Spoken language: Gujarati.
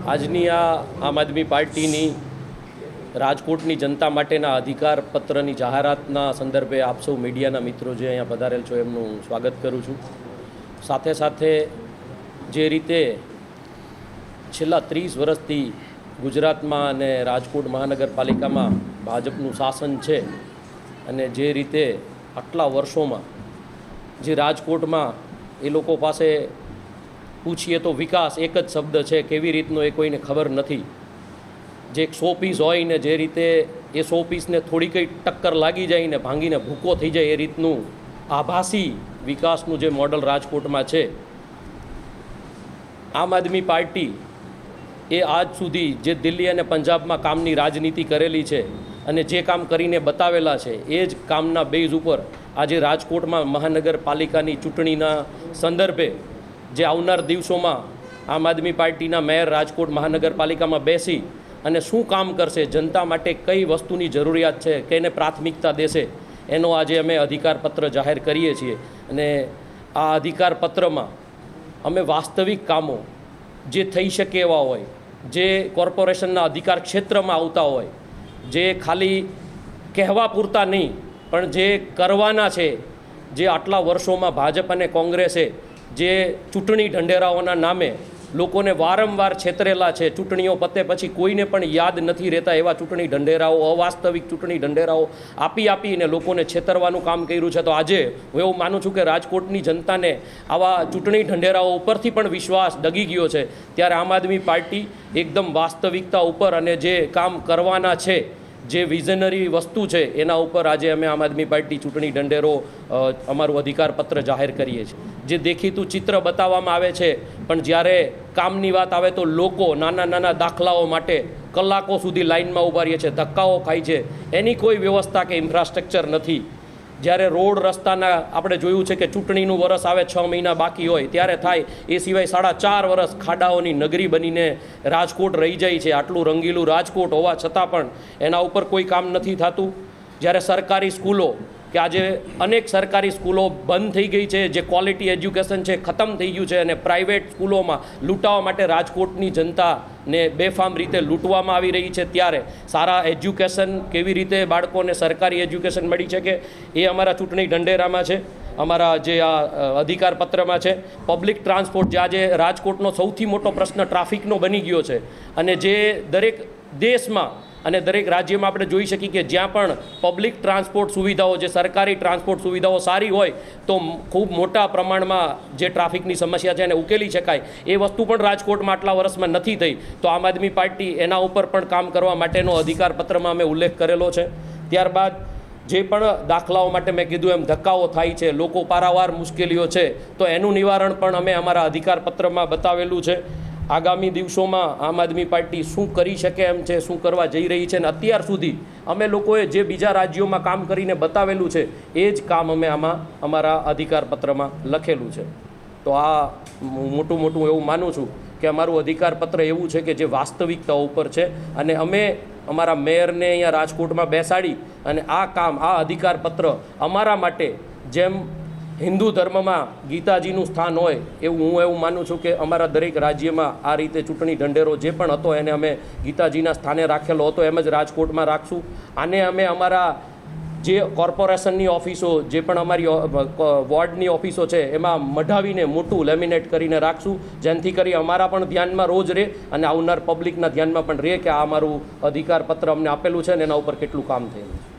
આજની આ આમ આદમી પાર્ટીની રાજકોટની જનતા માટેના અધિકાર પત્રની જાહેરાતના સંદર્ભે આપ સૌ મીડિયાના મિત્રો જે અહીંયા પધારેલ છો એમનું સ્વાગત કરું છું. સાથે સાથે જે રીતે છેલ્લા 30 વર્ષથી ગુજરાતમાં અને રાજકોટ મહાનગરપાલિકામાં ભાજપનું શાસન છે અને જે રીતે આટલા વર્ષોમાં જે રાજકોટમાં એ લોકો પાસે પૂછીએ તો વિકાસ એક જ શબ્દ છે, કેવી રીતનો એ કોઈને ખબર નથી. જે એક 100 પીસ હોય ને જે રીતે એ 100 પીસને થોડી કંઈ ટક્કર લાગી જાય ને ભાંગીને ભૂકો થઈ જાય એ રીતનું આભાસી વિકાસનું જે મોડલ રાજકોટમાં છે. આમ આદમી પાર્ટી એ આજ સુધી જે દિલ્હી અને પંજાબમાં કામની રાજનીતિ કરેલી છે અને જે કામ કરીને બતાવેલા છે એ જ કામના બેઝ ઉપર આજે રાજકોટમાં મહાનગરપાલિકાની ચૂંટણીના સંદર્ભે જે આવનાર દિવસોમાં આમ આદમી પાર્ટીના મેયર રાજકોટ મહાનગરપાલિકામાં બેસી અને શું કામ કરશે, જનતા માટે કઈ વસ્તુની જરૂરિયાત છે, કેને પ્રાથમિકતા દેશે, એનો આજે અમે અધિકારપત્ર જાહેર કરીએ છીએ. અને આ અધિકારપત્રમાં અમે વાસ્તવિક કામો જે થઈ શકે એવા હોય, જે કોર્પોરેશનના અધિકાર ક્ષેત્રમાં આવતા હોય, જે ખાલી કહેવા પૂરતા નહીં પણ જે કરવાના છે, જે આટલા વર્ષોમાં ભાજપ અને કોંગ્રેસે જે ચૂંટણી ઢંઢેરાઓના નામે લોકોને વારંવાર છેતરેલા છે, ચૂંટણીઓ પતે પછી કોઈને પણ યાદ નથી રહેતા એવા ચૂંટણી ઢંઢેરાઓ, અવાસ્તવિક ચૂંટણી ઢંઢેરાઓ આપીને લોકોને છેતરવાનું કામ કર્યું છે. તો આજે હું એવું માનું છું કે રાજકોટની જનતાને આવા ચૂંટણી ઢંઢેરાઓ ઉપરથી પણ વિશ્વાસ ડગી ગયો છે. ત્યારે આમ આદમી પાર્ટી એકદમ વાસ્તવિકતા ઉપર અને જે કામ કરવાના છે, જે વિઝનરી વસ્તુ છે એના ઉપર આજે અમે આમ આદમી પાર્ટી ચૂંટણી ઢંઢેરો અમારું અધિકારપત્ર જાહેર કરીએ છીએ. જે દેખીતું ચિત્ર બતાવવામાં આવે છે પણ જ્યારે કામની વાત આવે તો લોકો નાના નાના દાખલાઓ માટે કલાકો સુધી લાઇનમાં ઊભા રહે છે, ધક્કાઓ ખાય છે, એની કોઈ વ્યવસ્થા કે ઇન્ફ્રાસ્ટ્રક્ચર નથી. જ્યારે રોડ રસ્તાના આપણે જોયું છે કે ચૂંટણીનું વરસ આવે 6 મહિના બાકી હોય ત્યારે થાય, એ સિવાય 4.5 વર્ષ ખાડાઓની નગરી બનીને રાજકોટ રહી જાય છે. આટલું રંગીલું રાજકોટ હોવા છતાં પણ એના ઉપર કોઈ કામ નથી થતું. જ્યારે સરકારી સ્કૂલો કે આજે અનેક સરકારી સ્કૂલો બંધ થઈ ગઈ છે, જે ક્વોલિટી એજ્યુકેશન છે ખતમ થઈ ગયું છે અને પ્રાઇવેટ સ્કૂલોમાં લૂંટાવા માટે રાજકોટની જનતાને બેફામ રીતે લૂંટવામાં આવી રહી છે. ત્યારે સારા એજ્યુકેશન કેવી રીતે બાળકોને સરકારી એજ્યુકેશન મળી શકે એ અમારા ચૂંટણી ઢંઢેરામાં છે, અમારા જે આ અધિકારપત્રમાં છે. પબ્લિક ટ્રાન્સપોર્ટ, જે આજે રાજકોટનો સૌથી મોટો પ્રશ્ન ટ્રાફિકનો બની ગયો છે અને જે દરેક દેશમાં અને દરેક રાજ્યમાં આપણે જોઈ શકીએ કે જ્યાં પણ પબ્લિક ટ્રાન્સપોર્ટ સુવિધાઓ, જે સરકારી ટ્રાન્સપોર્ટ સુવિધાઓ સારી હોય તો ખૂબ મોટા પ્રમાણમાં જે ટ્રાફિકની સમસ્યા છે એને ઉકેલી શકાય. એ વસ્તુ પણ રાજકોટમાં આટલા વર્ષમાં નથી થઈ. તો આમ આદમી પાર્ટી એના ઉપર પણ કામ કરવા માટેનો અધિકારપત્રમાં અમે ઉલ્લેખ કરેલો છે. ત્યારબાદ જે પણ દાખલાઓ માટે મેં કીધું એમ ધક્કાઓ થાય છે, લોકો પારાવાર મુશ્કેલીઓ છે, તો એનું નિવારણ પણ અમે અમારા અધિકારપત્રમાં બતાવેલું છે. આગામી દિવસોમાં આમ આદમી પાર્ટી શું કરી શકે એમ છે, શું કરવા જઈ રહી છે, અને અત્યાર સુધી અમે લોકોએ જે બીજા રાજ્યોમાં કામ કરીને બતાવેલું છે એ જ કામ અમે આમાં અમારા અધિકારપત્રમાં લખેલું છે. તો આ મોટું એવું માનું છું કે અમારું અધિકારપત્ર એવું છે કે જે વાસ્તવિકતા ઉપર છે અને અમે અમારા મેયરને અહીંયા રાજકોટમાં બેસાડી અને આ કામ, આ અધિકારપત્ર અમારા માટે જેમ હિન્દુ ધર્મમાં ગીતાજીનું સ્થાન હોય એવું હું એવું માનું છું કે અમારા દરેક રાજ્યમાં આ રીતે ચૂંટણી ઢંઢેરો જે પણ હતો એને અમે ગીતાજીના સ્થાને રાખેલો હતો, એમ જ રાજકોટમાં રાખશું. આને અમે અમારા જે કોર્પોરેશનની ઓફિસો, જે પણ અમારી વોર્ડની ઓફિસો છે એમાં મઢાવીને મોટું લેમિનેટ કરીને રાખશું, જેનાથી કરી અમારા પણ ધ્યાનમાં રોજ રહે અને આવનાર પબ્લિકના ધ્યાનમાં પણ રહે કે આ અમારું અધિકારપત્ર અમને આપેલું છે ને એના ઉપર કેટલું કામ થયેલું છે.